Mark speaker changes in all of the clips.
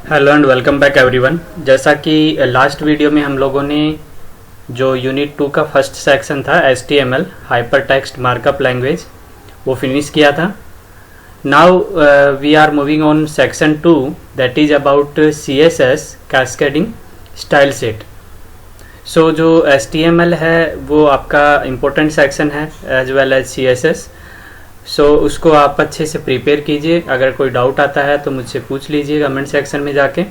Speaker 1: Hello and welcome back everyone. जैसा कि last video में हम लोगों ने जो यूनिट 2 का फर्स्ट सेक्शन था HTML hyper text markup language वो फिनिश किया था। Now we are moving on section 2 that is about CSS cascading style set. So जो HTML है वो आपका इम्पोर्टेंट सेक्शन है as well as CSS। So उसको आप अच्छे से प्रिपेयर कीजिए। अगर कोई डाउट आता है तो मुझसे पूछ लीजिए कमेंट सेक्शन में जाके।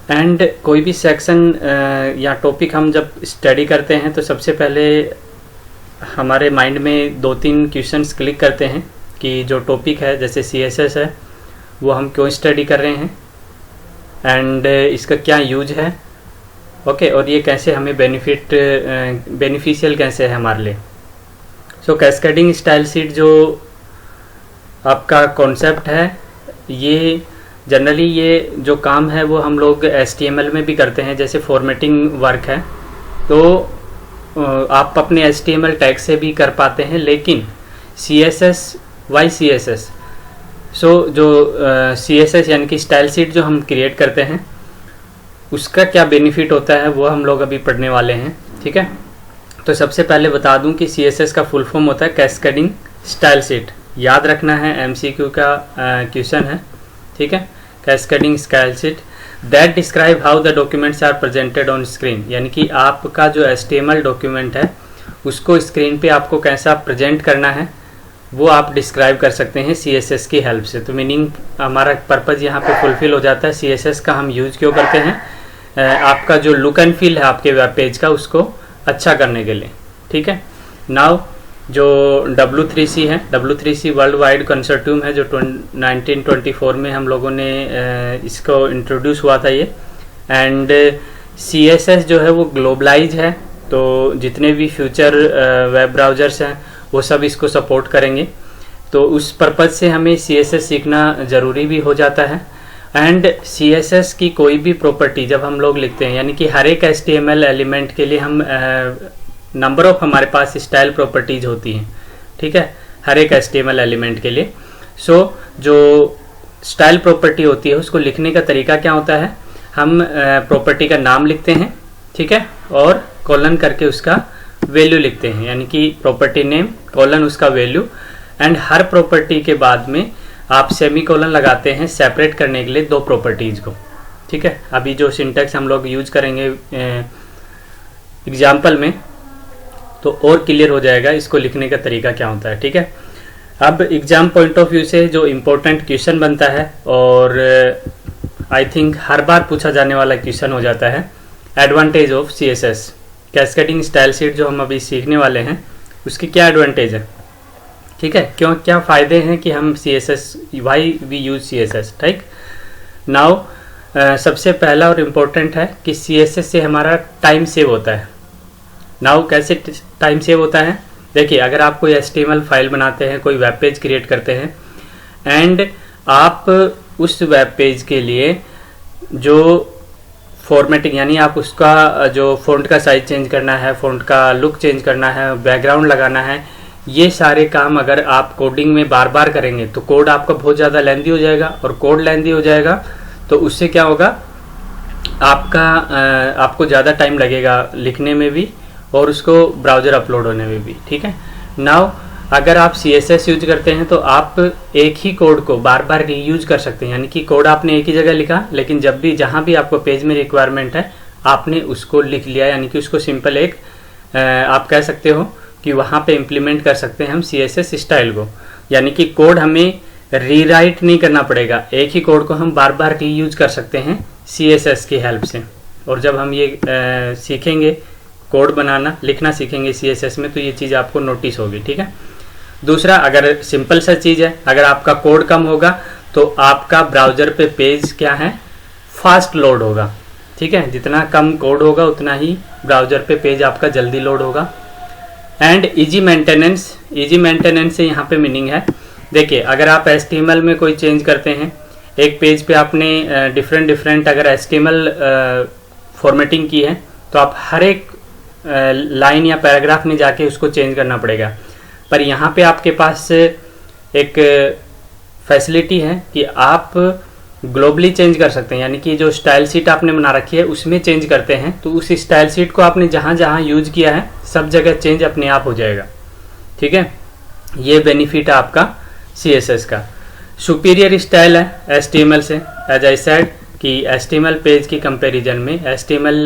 Speaker 1: एंड कोई भी सेक्शन या टॉपिक हम जब स्टडी करते हैं तो सबसे पहले हमारे माइंड में 2-3 क्वेश्चंस क्लिक करते हैं कि जो टॉपिक है जैसे CSS है वो हम क्यों स्टडी कर रहे हैं एंड इसका क्या यूज है, ओके, और ये कैसे हमें बेनिफिशियल कैसे है हमारे लिए। सो कैस्केडिंग स्टाइल शीट जो आपका कॉन्सेप्ट है ये जनरली ये जो काम है वो हम लोग HTML में भी करते हैं, जैसे फॉर्मेटिंग वर्क है तो आप अपने HTML टैग से भी कर पाते हैं। लेकिन CSS वाई CSS सो जो CSS यानी कि स्टाइल शीट जो हम क्रिएट करते हैं उसका क्या बेनिफिट होता है वो हम लोग अभी पढ़ने वाले हैं, ठीक है। तो सबसे पहले बता दूं कि CSS का फुल फॉर्म होता है कैस्केडिंग स्टाइल शीट। याद रखना है, MCQ का क्वेश्चन है, ठीक है। Cascading style sheet that describe how the documents are presented on screen, यानी कि आपका जो HTML डॉक्यूमेंट है उसको स्क्रीन पे आपको कैसा प्रेजेंट करना है वो आप डिस्क्राइब कर सकते हैं CSS की हेल्प से। तो मीनिंग हमारा पर्पज़ यहाँ पे फुलफिल हो जाता है। CSS का हम यूज क्यों करते हैं, आपका जो लुक एंड फील है आपके वेब पेज का उसको अच्छा करने के लिए, ठीक है। नाउ जो W3C है, W3C वर्ल्ड वाइड कंसोर्टियम है जो 1924 में हम लोगों ने इसको इंट्रोड्यूस हुआ था ये। एंड CSS जो है वो ग्लोबलाइज है, तो जितने भी फ्यूचर वेब ब्राउज़र्स हैं वो सब इसको सपोर्ट करेंगे। तो उस पर्पज़ से हमें CSS सीखना ज़रूरी भी हो जाता है। एंड CSS की कोई भी प्रॉपर्टी जब हम लोग लिखते हैं, यानी कि हर एक HTML एलिमेंट के लिए हम नंबर ऑफ हमारे पास स्टाइल प्रॉपर्टीज होती हैं, ठीक है, हर एक HTML एलिमेंट के लिए। सो जो स्टाइल प्रॉपर्टी होती है उसको लिखने का तरीका क्या होता है, हम प्रॉपर्टी का नाम लिखते हैं, ठीक है, और कॉलन करके उसका वैल्यू लिखते हैं, यानी कि प्रॉपर्टी नेम कॉलन उसका वैल्यू। एंड हर प्रॉपर्टी के बाद में आप सेमीकोलन लगाते हैं सेपरेट करने के लिए दो प्रॉपर्टीज को, ठीक है। अभी जो सिंटैक्स हम लोग यूज करेंगे एग्जाम्पल में तो और क्लियर हो जाएगा इसको लिखने का तरीका क्या होता है, ठीक है। अब एग्जाम पॉइंट ऑफ व्यू से जो इम्पोर्टेंट क्वेश्चन बनता है और आई थिंक हर बार पूछा जाने वाला क्वेश्चन हो जाता है, advantage of CSS cascading style sheet जो हम अभी सीखने वाले हैं उसकी क्या एडवांटेज है, ठीक है, क्यों क्या फ़ायदे हैं कि हम CSS why we use CSS, ठीक। नाउ सबसे पहला और इम्पोर्टेंट है कि CSS से हमारा टाइम सेव होता है। नाउ कैसे टाइम सेव होता है, देखिए अगर आप कोई HTML फाइल बनाते हैं, कोई वेब पेज क्रिएट करते हैं एंड आप उस वेब पेज के लिए जो फॉर्मेटिंग यानी आप उसका जो फ़ॉन्ट का साइज चेंज करना है, फ़ॉन्ट का लुक चेंज करना है, बैकग्राउंड लगाना है, ये सारे काम अगर आप कोडिंग में बार बार करेंगे तो कोड आपका बहुत ज़्यादा लेंदी हो जाएगा। और कोड लेंदी हो जाएगा तो उससे क्या होगा, आपको ज़्यादा टाइम लगेगा लिखने में भी और उसको ब्राउज़र अपलोड होने में भी, ठीक है। नाउ अगर आप CSS यूज करते हैं तो आप एक ही कोड को बार बार रीयूज कर सकते हैं, यानी कि कोड आपने एक ही जगह लिखा लेकिन जब भी जहाँ भी आपको पेज में रिक्वायरमेंट है आपने उसको लिख लिया, यानी कि उसको सिंपल एक आप कह सकते हो कि वहाँ पे इम्प्लीमेंट कर सकते हैं हम CSS स्टाइल को, यानी कि कोड हमें रीराइट नहीं करना पड़ेगा, एक ही कोड को हम बार बार रीयूज कर सकते हैं CSS की हेल्प से। और जब हम ये सीखेंगे कोड बनाना लिखना सीखेंगे CSS में तो ये चीज़ आपको नोटिस होगी, ठीक है। दूसरा, अगर सिंपल सा चीज़ है, अगर आपका कोड कम होगा तो आपका ब्राउज़र पे पेज क्या है, फास्ट लोड होगा, ठीक है। जितना कम कोड होगा उतना ही ब्राउज़र पे पेज आपका जल्दी लोड होगा। एंड इजी मेंटेनेंस से यहाँ पे मीनिंग है, देखिए अगर आप HTML में कोई चेंज करते हैं, एक पेज पे आपने डिफरेंट अगर HTML फॉर्मेटिंग की है तो आप हर एक लाइन या पैराग्राफ में जाके उसको चेंज करना पड़ेगा। पर यहाँ पे आपके पास एक फैसिलिटी है कि आप ग्लोबली चेंज कर सकते हैं, यानी कि जो स्टाइल शीट आपने बना रखी है उसमें चेंज करते हैं तो उस स्टाइल शीट को आपने जहाँ जहाँ यूज किया है सब जगह चेंज अपने आप हो जाएगा। ठीक है, ये बेनिफिट है आपका CSS का। सुपीरियर स्टाइल है HTML से, एज आई सेड कि HTML पेज की कंपैरिजन में HTML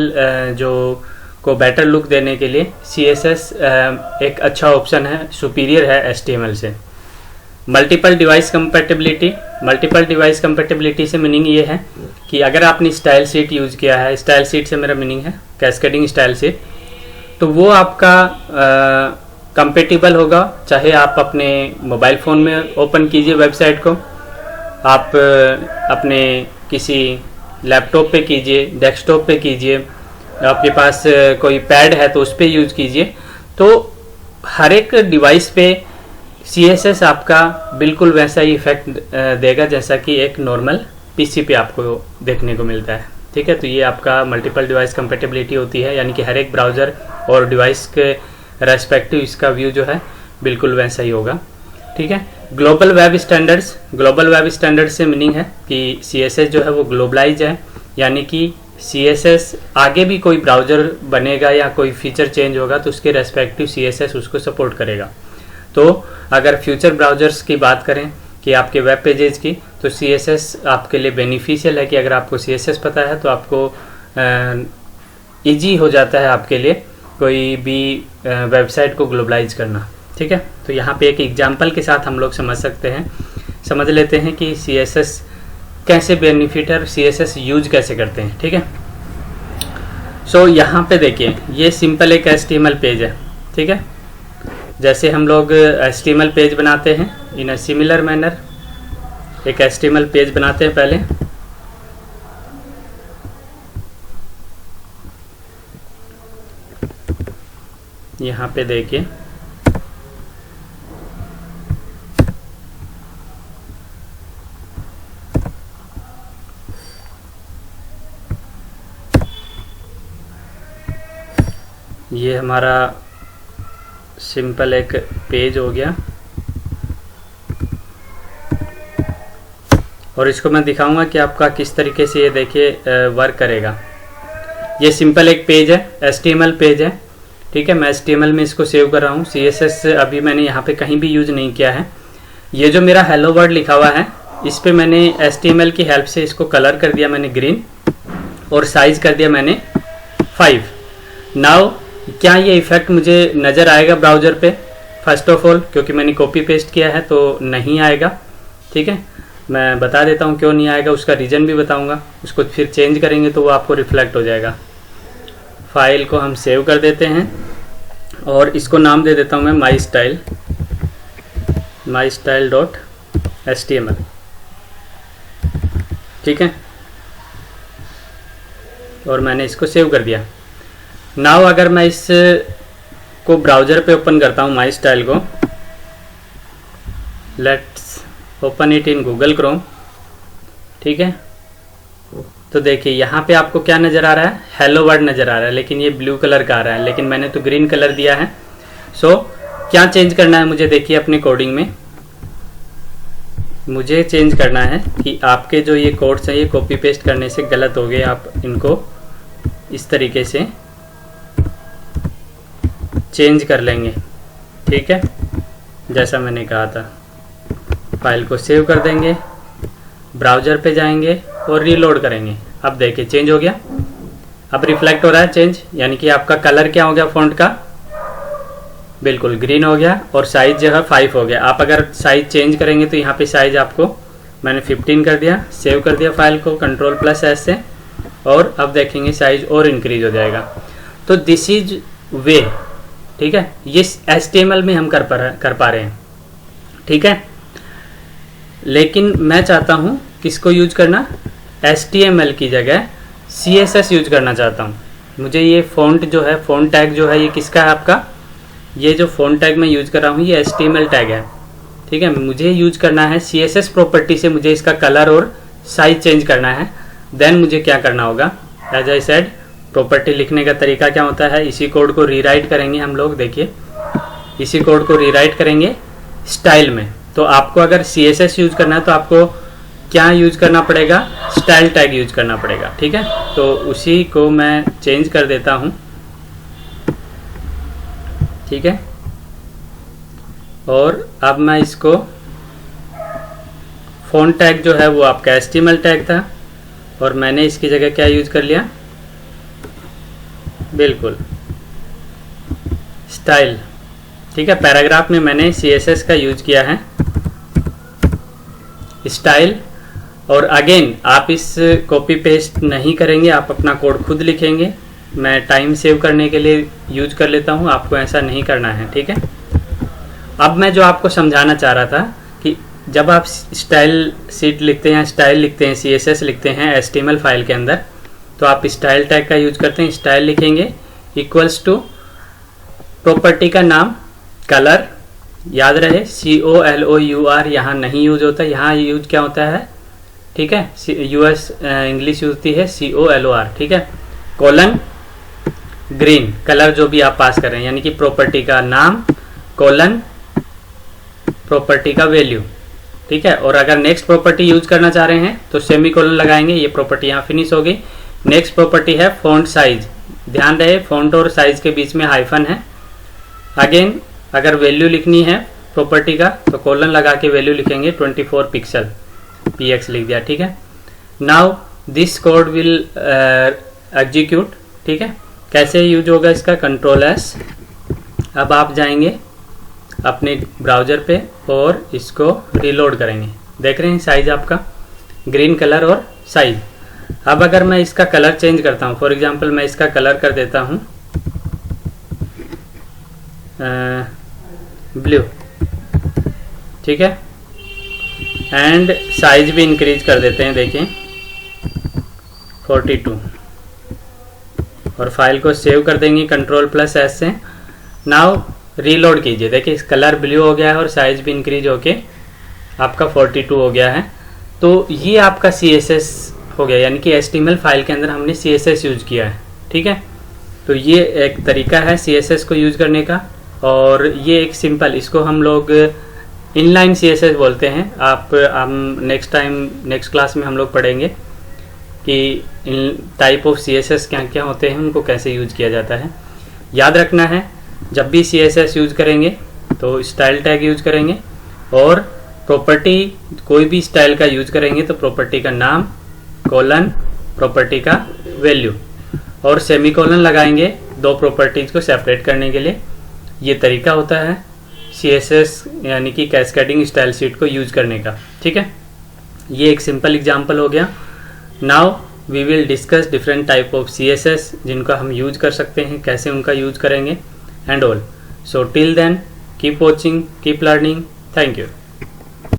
Speaker 1: जो को बेटर लुक देने के लिए CSS एक अच्छा ऑप्शन है, सुपीरियर है HTML से। Multiple device compatibility, multiple device compatibility से मीनिंग ये है कि अगर आपने स्टाइल शीट यूज़ किया है, स्टाइल शीट से मेरा मीनिंग है कैस्केडिंग स्टाइल शीट, तो वो आपका कंपेटिबल होगा, चाहे आप अपने मोबाइल फ़ोन में ओपन कीजिए वेबसाइट को, आप अपने किसी लैपटॉप पे कीजिए, डेस्कटॉप पे कीजिए, आपके पास कोई पैड है तो उस पर यूज़ कीजिए, तो हर एक डिवाइस पे CSS आपका बिल्कुल वैसा ही इफेक्ट देगा जैसा कि एक नॉर्मल PC पे आपको देखने को मिलता है। ठीक है, तो ये आपका मल्टीपल डिवाइस कंपेटिबिलिटी होती है, यानी कि हर एक ब्राउज़र और डिवाइस के रेस्पेक्टिव इसका व्यू जो है बिल्कुल वैसा ही होगा। ठीक है, global web standards, global web standards से मीनिंग है कि CSS जो है वो ग्लोबलाइज है, यानी कि CSS आगे भी कोई ब्राउज़र बनेगा या कोई फीचर चेंज होगा तो उसके रेस्पेक्टिव CSS उसको सपोर्ट करेगा। तो अगर फ्यूचर ब्राउज़र्स की बात करें कि आपके वेब पेजेस की, तो CSS आपके लिए बेनिफिशियल है कि अगर आपको CSS पता है तो आपको इजी हो जाता है आपके लिए कोई भी वेबसाइट को ग्लोबलाइज करना। ठीक है, तो यहाँ पे एक एग्जांपल के साथ हम लोग समझ लेते हैं कि CSS कैसे बेनिफिट है और CSS यूज कैसे करते हैं। ठीक है, सो यहाँ पे देखिए ये सिंपल एक HTML पेज है। ठीक है, जैसे हम लोग HTML पेज बनाते हैं इन अ सिमिलर मैनर, एक HTML पेज बनाते हैं पहले। यहाँ पे देखिए ये हमारा सिंपल एक पेज हो गया और इसको मैं दिखाऊंगा कि आपका किस तरीके से ये देखिए वर्क करेगा। ये सिंपल एक पेज है, HTML पेज है। ठीक है, मैं HTML में इसको सेव कर रहा हूँ, CSS अभी मैंने यहाँ पे कहीं भी यूज़ नहीं किया है। ये जो मेरा हेलो वर्ल्ड लिखा हुआ है इस पे मैंने HTML की हेल्प से इसको कलर कर दिया मैंने ग्रीन और साइज कर दिया मैंने 5। नाउ क्या ये इफेक्ट मुझे नज़र आएगा ब्राउज़र पे? फर्स्ट ऑफ ऑल क्योंकि मैंने कॉपी पेस्ट किया है तो नहीं आएगा। ठीक है, मैं बता देता हूँ क्यों नहीं आएगा, उसका रीज़न भी बताऊँगा। उसको फिर चेंज करेंगे तो वो आपको रिफ्लेक्ट हो जाएगा। फाइल को हम सेव कर देते हैं और इसको नाम दे देता हूँ मैं माई स्टाइल डॉट HTML। ठीक है, और मैंने इसको सेव कर दिया। नाउ अगर मैं इस को ब्राउज़र पे ओपन करता हूँ माई स्टाइल को, let's open it in Google Chrome. ठीक है, तो देखिए यहाँ पे आपको क्या नज़र आ रहा है, हेलो वर्ड नज़र आ रहा है, लेकिन ये ब्लू कलर का आ रहा है, लेकिन मैंने तो ग्रीन कलर दिया है। सो क्या चेंज करना है मुझे, देखिए अपने कोडिंग में मुझे चेंज करना है कि आपके जो ये कोड्स हैं ये कॉपी पेस्ट करने से गलत हो गए, आप इनको इस तरीके से चेंज कर लेंगे। ठीक है, जैसा मैंने कहा था। फाइल को सेव कर देंगे, ब्राउज़र पे जाएंगे और रीलोड करेंगे। अब देखिए चेंज हो गया, अब रिफ्लेक्ट हो रहा है चेंज, यानी कि आपका कलर क्या हो गया फॉन्ट का, बिल्कुल ग्रीन हो गया और साइज जो है 5 हो गया। आप अगर साइज चेंज करेंगे तो यहाँ पे साइज आपको मैंने 15 कर दिया, सेव कर दिया फाइल को Ctrl+S से, और अब देखेंगे साइज और इंक्रीज हो जाएगा। तो दिस इज वे। ठीक है, ये HTML में हम कर पा रहे हैं। ठीक है, लेकिन मैं चाहता हूँ किसको यूज करना, HTML की जगह CSS यूज करना चाहता हूँ। मुझे ये फ़ॉन्ट जो है, फ़ॉन्ट टैग जो है ये किसका है आपका, ये जो फ़ॉन्ट टैग मैं यूज कर रहा हूँ ये HTML टैग है। ठीक है, मुझे यूज करना है CSS प्रॉपर्टी से, मुझे इसका कलर और साइज चेंज करना है। देन मुझे क्या करना होगा, एज आई सेड प्रॉपर्टी लिखने का तरीका क्या होता है, इसी कोड को रीराइट करेंगे हम लोग। देखिए इसी कोड को रीराइट करेंगे स्टाइल में। तो आपको अगर CSS यूज करना है तो आपको क्या यूज करना पड़ेगा, स्टाइल टैग यूज करना पड़ेगा। ठीक है, तो उसी को मैं चेंज कर देता हूं। ठीक है, और अब मैं इसको फ़ॉन्ट टैग जो है वो आपका HTML टैग था और मैंने इसकी जगह क्या यूज कर लिया, बिल्कुल स्टाइल। ठीक है, पैराग्राफ में मैंने CSS का यूज किया है, स्टाइल। और अगेन आप इस कॉपी पेस्ट नहीं करेंगे, आप अपना कोड खुद लिखेंगे। मैं टाइम सेव करने के लिए यूज कर लेता हूं, आपको ऐसा नहीं करना है। ठीक है, अब मैं जो आपको समझाना चाह रहा था कि जब आप स्टाइल शीट लिखते हैं, स्टाइल लिखते हैं, CSS लिखते हैं HTML फाइल के अंदर, तो आप स्टाइल टैग का यूज करते हैं। स्टाइल लिखेंगे इक्वल्स टू प्रॉपर्टी का नाम, कलर, याद रहे COLOUR यहाँ नहीं यूज होता, यहाँ यूज क्या होता है, ठीक है, US इंग्लिश यूज होती है COLOR। ठीक है, कोलन ग्रीन, कलर जो भी आप पास कर रहे हैं, यानी कि प्रॉपर्टी का नाम कोलन प्रॉपर्टी का वैल्यू। ठीक है, और अगर नेक्स्ट प्रॉपर्टी यूज करना चाह रहे हैं तो सेमी कोलन लगाएंगे, ये प्रॉपर्टी यहाँ फिनिश हो गई। नेक्स्ट प्रॉपर्टी है फॉन्ट साइज, ध्यान रहे फॉन्ट और साइज के बीच में हाइफन है। अगेन अगर वैल्यू लिखनी है प्रॉपर्टी का तो कोलन लगा के वैल्यू लिखेंगे 24 पिक्सल, PX लिख दिया। ठीक है, now this code will execute. ठीक है, कैसे यूज होगा इसका, Ctrl+S। अब आप जाएंगे अपने ब्राउजर पे और इसको रीलोड करेंगे। देख रहे हैं साइज आपका, ग्रीन कलर और साइज। अब अगर मैं इसका कलर चेंज करता हूं, फॉर एग्जांपल मैं इसका कलर कर देता हूं ब्लू। ठीक है, एंड साइज भी इंक्रीज कर देते हैं, देखिए 42, और फाइल को सेव कर देंगे Ctrl+S से। नाउ रीलोड कीजिए, देखिए कलर ब्लू हो गया है और साइज भी इंक्रीज होके आपका 42 हो गया है। तो ये आपका CSS हो गया, यानी कि HTML फाइल के अंदर हमने CSS यूज किया है। ठीक है, तो ये एक तरीका है CSS को यूज करने का, और ये एक सिंपल, इसको हम लोग इनलाइन CSS बोलते हैं। हम नेक्स्ट क्लास में हम लोग पढ़ेंगे कि इन टाइप ऑफ CSS क्या क्या होते हैं, उनको कैसे यूज किया जाता है। याद रखना है, जब भी CSS यूज करेंगे तो स्टाइल टैग यूज करेंगे, और प्रॉपर्टी कोई भी स्टाइल का यूज करेंगे तो प्रॉपर्टी का नाम कोलन प्रॉपर्टी का वैल्यू, और सेमीकोलन लगाएंगे दो प्रॉपर्टीज को सेपरेट करने के लिए। ये तरीका होता है CSS यानी कि कैस्केडिंग स्टाइल शीट को यूज करने का। ठीक है, ये एक सिंपल एग्जांपल हो गया। Now we will discuss different type of CSS जिनका हम यूज कर सकते हैं, कैसे उनका यूज करेंगे and all. So till then, keep watching, keep learning. Thank you.